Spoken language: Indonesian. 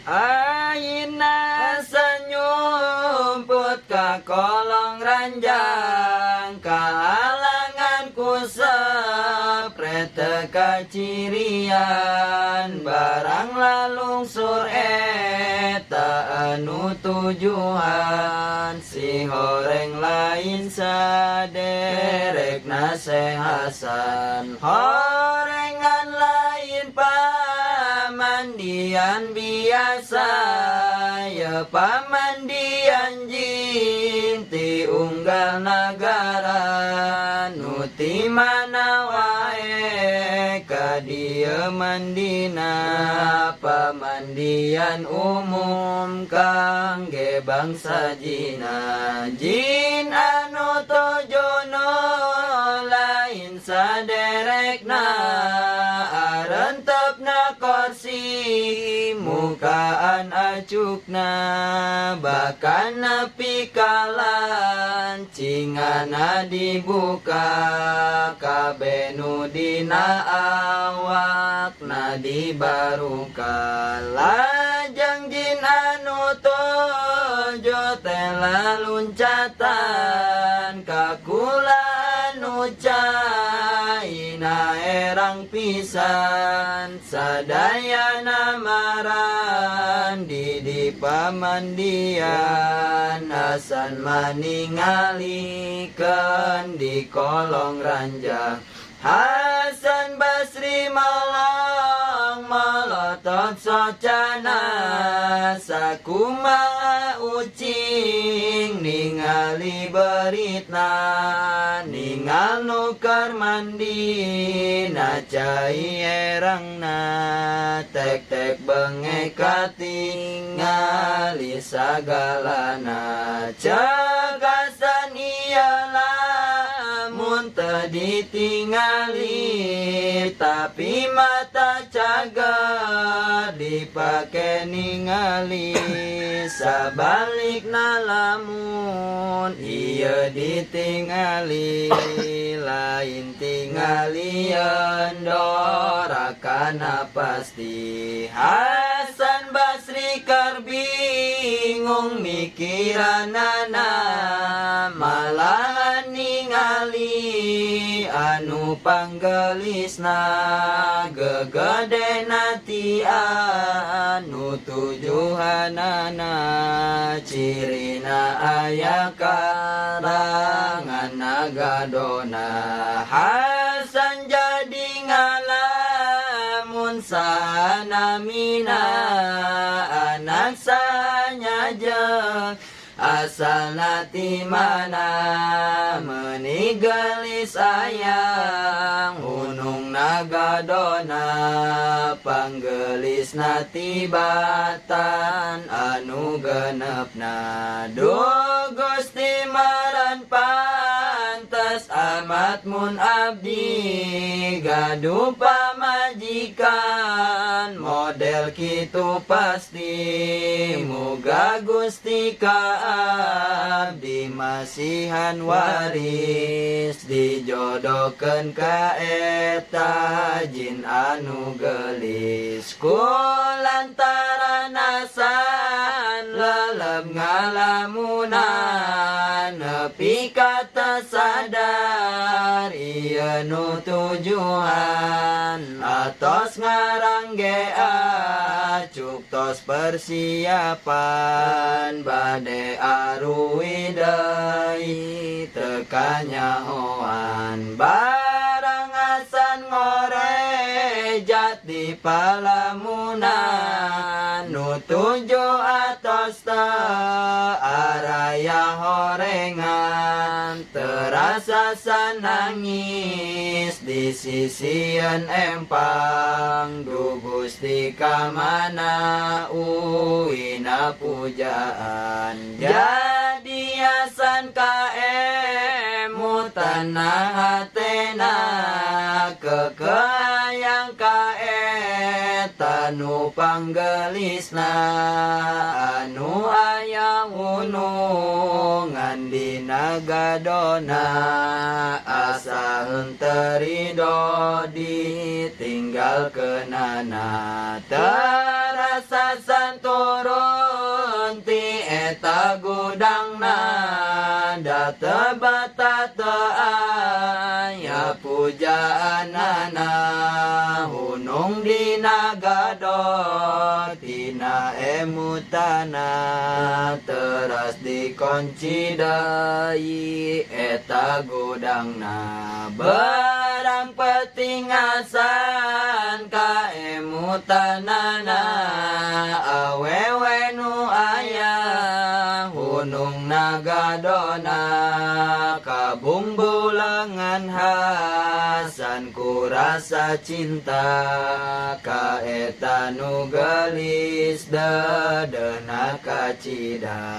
Ayeuna sanyumput ka kolong ranjang, kahalangan ku sepret teka cirian, barang lalungsur eta anu tujuan, si horeng lain saderek nase Hasan, horengan lain pamandian biasa, ya pamandian jin ti unggal nagara, nu ti mana wae ka dieu mandina, pamandian umum kangge bangsa jina, jin anu tojono lain saderekna, arentepna kursi mukaan acukna, bahkan nepi kalan cingana dibuka, kabeh nu dina awakna dibaruka, lajang jin anu tojo teh laluncatan, kakula anu caina erang pisan, sadayana maran di pamandian, Hasan maningalikeun di kolong ranjang, Hasan Basri malang malotot socana, sakumaha ucing ningali beritna, ningal nukar mandi nacai erangna, tek-tek bengek katingali sagalana, cekasan ialah mun teu ditingali, tapi mata cager dipake ningali, sabalikna lamun ieu ditingali, lain tingalieun dorakana pasti, Hasan Basri keur bingung mikiranana, malahan ningali anu panggelisna, gegedena ti anu tujuanana, cirina aya karangan nagadona, Hasan jadi ngalamun sanamina, anak sanyajeng asalna ti mana, meuni gelis ayang hunung nagadona, panggelisna tibatan anu genepna, duh Gusti maran pantes amat mun abdi gaduh pamajikan, model kitu pasti muga Gusti ka abdi masihan waris, dijodohkeun ka eta jin anu gelis, kulantaran Hasan leleb ngalamunan, nepi ka teu sadar ieu nu tujuan, atos ngarangge acuk tos persiapan, bade aruwi deui teka nyahoan, barang Hasan ngorejat di palamunan, nu tuju atos teu araya horengan, terasa sanangis di sisieun empang, duh Gusti ka mana uwina pujaan, jadi Hasan ka emutan hatena, kekayang ka eta nu panggelisna, anu aya hunungan di nagadona, asa henteu ridho ditinggalkeunana, terasa sasan turun ti eta gudangna da tebata teu aya pujaanana hunung dina gadot tina emutana teras dikunci deui eta gudangna barang petingasan ka emutanana awewe nu aya hunung nagadona kabungbulengan hasan ku rasa cinta ka eta nu gelis dadeuna kacida.